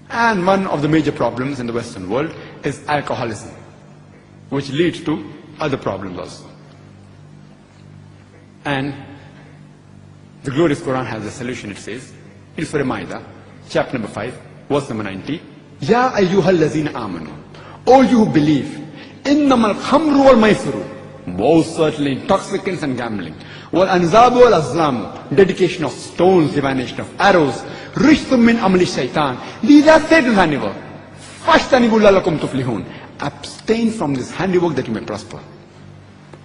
And one of the major problems in the Western world is alcoholism, which leads to other problems also. And the glorious Quran has a solution. It says, in Surah Ma'idah, chapter number 5, verse number 90, Ya ayyuhal lazina amanu, O you who believe, innamal khamru wal maisiru, most certainly intoxicants and gambling, wal anzabu wal azlam, dedication of stones, divination of arrows, rishtum min amali shaitan, these are Satan's handiwork. Fashtanibu lalakum tuflihun, abstain from this handiwork that you may prosper.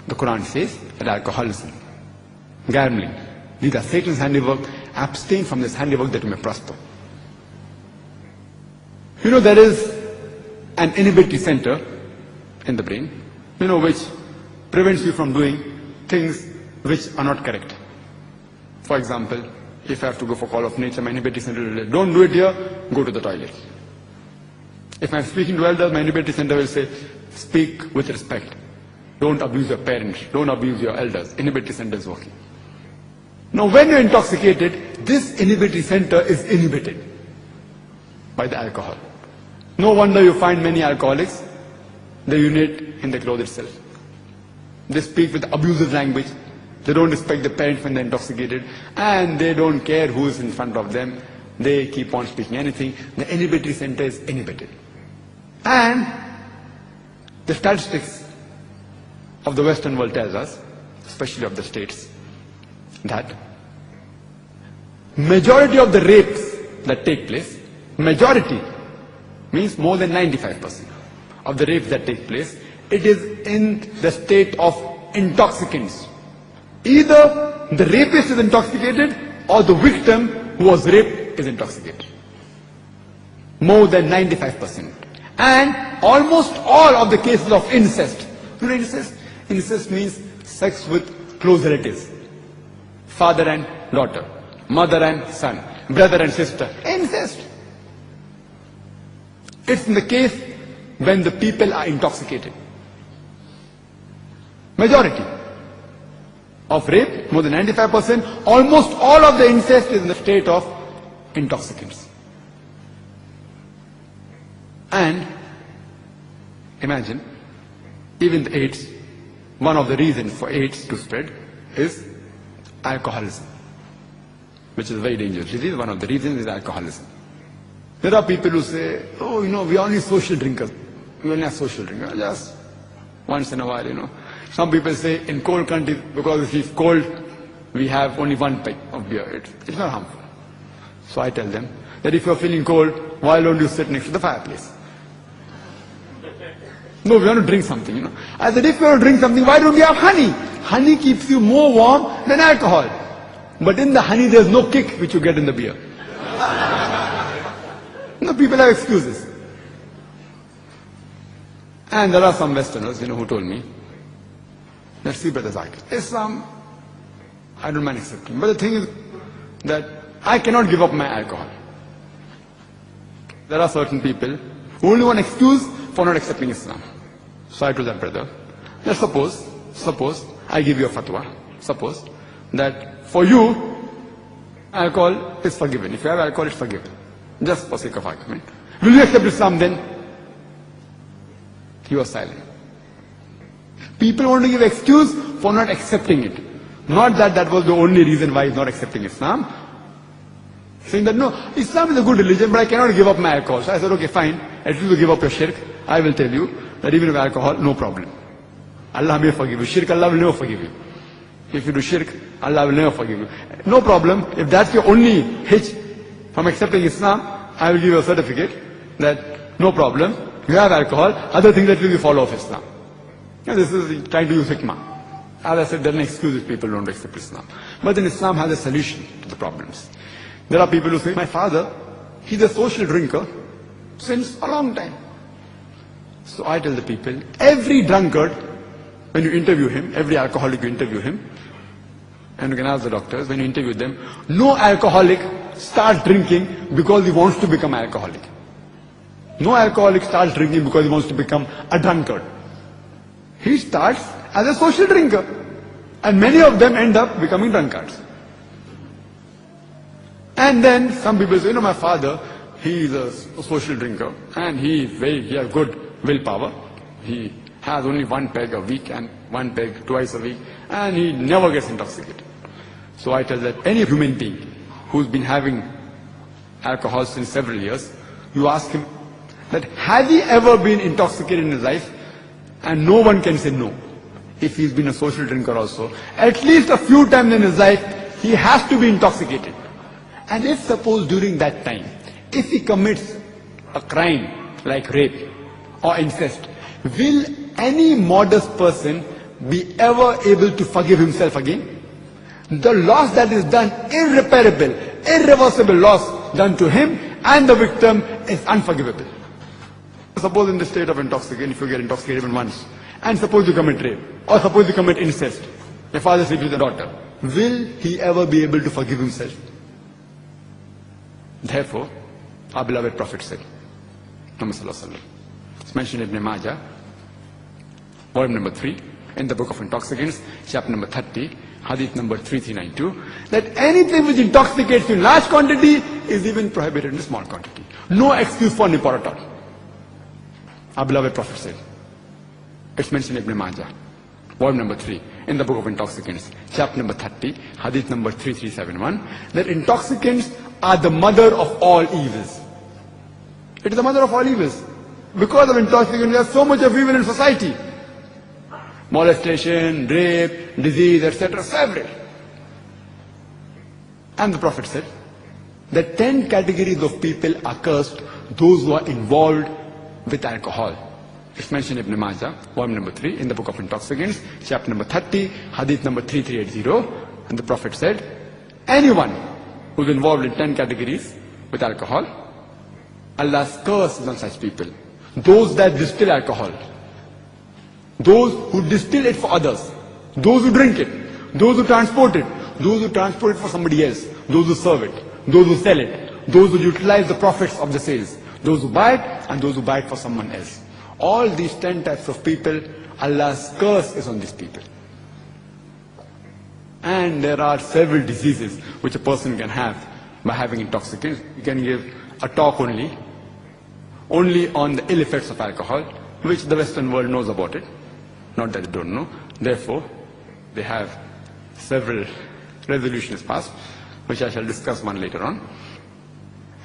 The Quran says that alcoholism, gambling, these are Satan's handiwork. Abstain from this handiwork that you may prosper. You know, there is an inhibitory center in the brain, which prevents you from doing things which are not correct. For example, if I have to go for call of nature, my inhibitory center will say, don't do it here, go to the toilet. If I'm speaking to elders, my inhibitory center will say, speak with respect. Don't abuse your parents, don't abuse your elders. Inhibitory center is working. Now, when you're intoxicated, this inhibitory center is inhibited by the alcohol. No wonder you find many alcoholics, they urinate in the clothes itself. They speak with abusive language. They don't respect the parents when they're intoxicated, and they don't care who is in front of them. They keep on speaking anything. The inhibitory center is inhibited. And the statistics of the Western world tells us, especially of the States, that majority of the rapes that take place, majority means more than 95% of the rapes that take place, it is in the state of intoxicants. Either the rapist is intoxicated or the victim who was raped is intoxicated. More than 95%. And almost all of the cases of incest. You know incest? Incest means sex with close relatives. Father and daughter, mother and son, brother and sister. Incest. It's in the case when the people are intoxicated. Majority of rape, more than 95%, almost all of the incest is in the state of intoxicants. And imagine, even the AIDS, one of the reasons for AIDS to spread is alcoholism, which is a very dangerous disease. One of the reasons is alcoholism. There are people who say, oh, we are only social drinkers. We only are social drinkers, just once in a while, Some people say in cold countries, because if it's cold, we have only one peg of beer. It's not harmful. So I tell them that if you're feeling cold, why don't you sit next to the fireplace? No, we want to drink something, I said, if you want to drink something, why don't you have honey? Honey keeps you more warm than alcohol. But in the honey, there's no kick which you get in the beer. People have excuses. And there are some Westerners, who told me, let's see, Brother Zakir, Islam, I don't mind accepting. But the thing is that I cannot give up my alcohol. There are certain people who only want an excuse for not accepting Islam. So I told that brother, let's suppose I give you a fatwa. Suppose that for you, alcohol is forgiven. If you have alcohol, it's forgiven. Just for sake of argument. Will you accept Islam then? He was silent. People want to give excuse for not accepting it. Not that that was the only reason why he's not accepting Islam. Saying that, no, Islam is a good religion, but I cannot give up my alcohol. So I said, okay, fine. At least you give up your shirk. I will tell you that even with alcohol, no problem. Allah may forgive you. Shirk, Allah will never forgive you. If you do shirk, Allah will never forgive you. No problem. If that's your only hitch from accepting Islam, I will give you a certificate that no problem. You have alcohol. Other things that will be follow of Islam. And this is trying to use hikmah. As I said, there are no excuses people don't accept Islam. But then Islam has a solution to the problems. There are people who say, my father, he's a social drinker since a long time. So I tell the people, every drunkard, when you interview him, every alcoholic you interview him, and you can ask the doctors, when you interview them, no alcoholic starts drinking because he wants to become alcoholic. No alcoholic starts drinking because he wants to become a drunkard. He starts as a social drinker. And many of them end up becoming drunkards. And then some people say, my father, he is a social drinker and he has good willpower. He has only one peg a week and one peg twice a week, and he never gets intoxicated. So I tell that any human being who's been having alcohol since several years, you ask him that has he ever been intoxicated in his life, and no one can say no. If he's been a social drinker also, at least a few times in his life, he has to be intoxicated. And if suppose during that time, if he commits a crime like rape or incest, will any modest person be ever able to forgive himself again? The loss that is done, irreparable, irreversible loss done to him and the victim is unforgivable. Suppose in the state of intoxication, if you get intoxicated even once, and suppose you commit rape, or suppose you commit incest, your father sleeps with the daughter, will he ever be able to forgive himself? Therefore, our beloved Prophet said, it's mentioned in Ibn Majah, volume number 3, in the book of intoxicants, chapter number 30, hadith number 3392, that anything which intoxicates you in large quantity is even prohibited in small quantity. No excuse for nipor at all. Our beloved Prophet said, it's mentioned in Ibn Majah, volume number 3, in the book of intoxicants, chapter number 30, hadith number 3371, that intoxicants are the mother of all evils. It is the mother of all evils. Because of intoxication, there is so much of evil in society. Molestation, rape, disease, etc. several. And the Prophet said that 10 categories of people are cursed, those who are involved with alcohol. It's mentioned in Ibn Majah, volume number 3, in the book of intoxicants, chapter number 30, hadith number 3380. And the Prophet said, anyone who's involved in 10 categories with alcohol, Allah's curse is on such people. Those that distill alcohol, those who distill it for others, those who drink it, those who transport it, those who transport it for somebody else, those who serve it, those who sell it, those who utilize the profits of the sales, those who buy it and those who buy it for someone else. All these 10 types of people, Allah's curse is on these people. And there are several diseases which a person can have by having intoxicants. You can give a talk only on the ill effects of alcohol, which the Western world knows about it. Not that they don't know. Therefore, they have several resolutions passed, which I shall discuss one later on.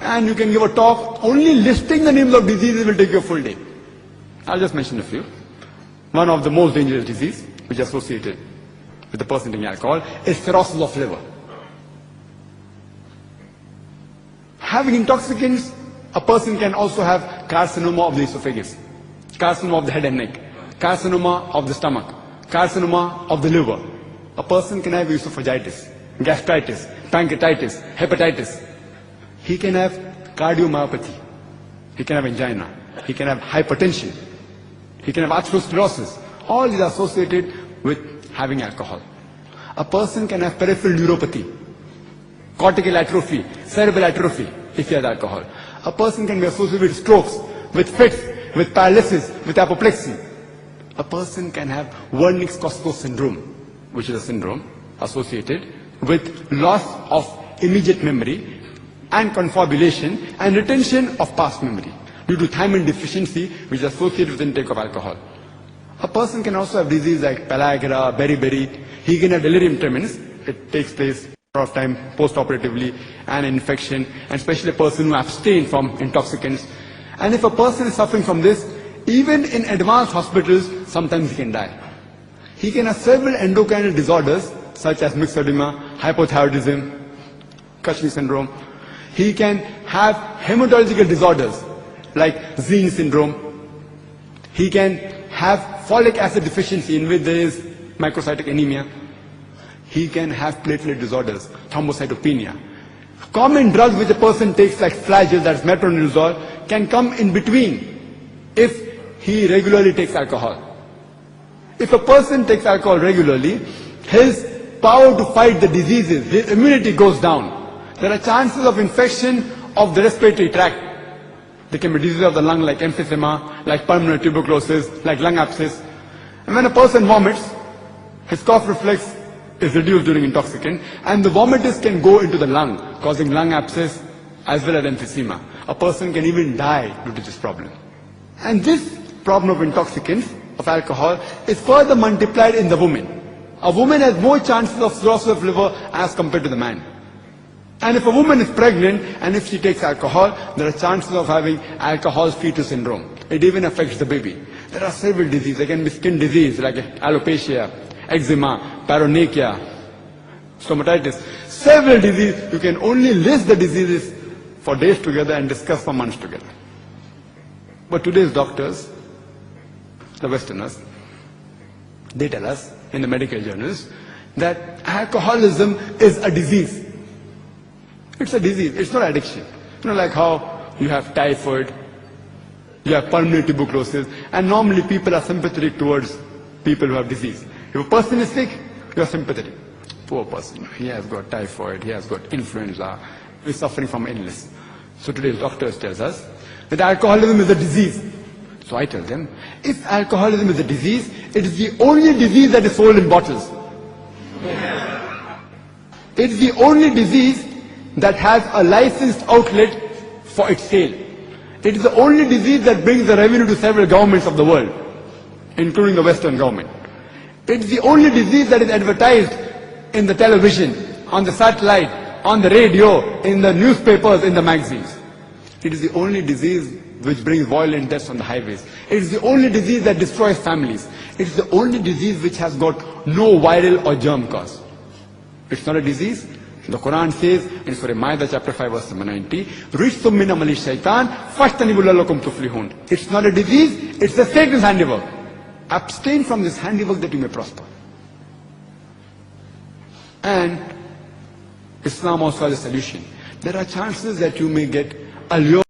And you can give a talk, only listing the names of diseases will take you a full day. I'll just mention a few. One of the most dangerous diseases, which is associated with the person drinking alcohol, is cirrhosis of liver. Having intoxicants, a person can also have carcinoma of the esophagus, carcinoma of the head and neck, carcinoma of the stomach, carcinoma of the liver. A person can have esophagitis, gastritis, pancreatitis, hepatitis. He can have cardiomyopathy. He can have angina. He can have hypertension. He can have atherosclerosis. All these are associated with having alcohol. A person can have peripheral neuropathy, cortical atrophy, cerebral atrophy if he has alcohol. A person can be associated with strokes, with fits, with paralysis, with apoplexy. A person can have Wernicke-Korsakoff syndrome, which is a syndrome associated with loss of immediate memory and confabulation and retention of past memory due to thiamine deficiency, which is associated with intake of alcohol. A person can also have disease like pellagra, beriberi. He can have delirium tremens. It takes place a lot of time post-operatively, and infection, and especially a person who abstains from intoxicants. And if a person is suffering from this, even in advanced hospitals, sometimes he can die. He can have several endocrinal disorders such as myxedema, hypothyroidism, Cushing syndrome. He can have hematological disorders like Zine syndrome. He can have folic acid deficiency in which there is microcytic anemia. He can have platelet disorders, thrombocytopenia. Common drugs which a person takes like Flagyl, that is metronidazole, can come in between if he regularly takes alcohol. If a person takes alcohol regularly, his power to fight the diseases, his immunity goes down. There are chances of infection of the respiratory tract. There can be diseases of the lung like emphysema, like pulmonary tuberculosis, like lung abscess. And when a person vomits, his cough reflex is reduced during intoxicant, and the vomitus can go into the lung, causing lung abscess as well as emphysema. A person can even die due to this problem. And this problem of intoxicants, of alcohol, is further multiplied in the woman. A woman has more chances of cirrhosis of liver as compared to the man. And if a woman is pregnant and if she takes alcohol, there are chances of having alcohol-fetal syndrome. It even affects the baby. There are several diseases. There can be skin disease like alopecia, eczema, paronychia, stomatitis. Several diseases. You can only list the diseases for days together and discuss for months together. But today's doctors, the Westerners, they tell us in the medical journals that alcoholism is a disease. It's a disease, it's not addiction. You know, like how you have typhoid, you have pulmonary tuberculosis, and normally people are sympathetic towards people who have disease. If a person is sick, you are sympathetic. Poor person, he has got typhoid, he has got influenza, he is suffering from illness. So today's doctors tells us that alcoholism is a disease. So I tell them, if alcoholism is a disease, it is the only disease that is sold in bottles. It is the only disease that has a licensed outlet for its sale. It is the only disease that brings the revenue to several governments of the world, including the Western government. It is the only disease that is advertised in the television, on the satellite, on the radio, in the newspapers, in the magazines. It is the only disease which brings violent deaths on the highways. It is the only disease that destroys families. It is the only disease which has got no viral or germ cause. It's not a disease. The Quran says in Surah Ma'idah chapter 5 verse number 90, "Rijsum min amali shaitan, fajtanibu la'allakum tuflihun." It's not a disease, it's the Satan's handiwork. Abstain from this handiwork that you may prosper. And Islam also has a solution. There are chances that you may get a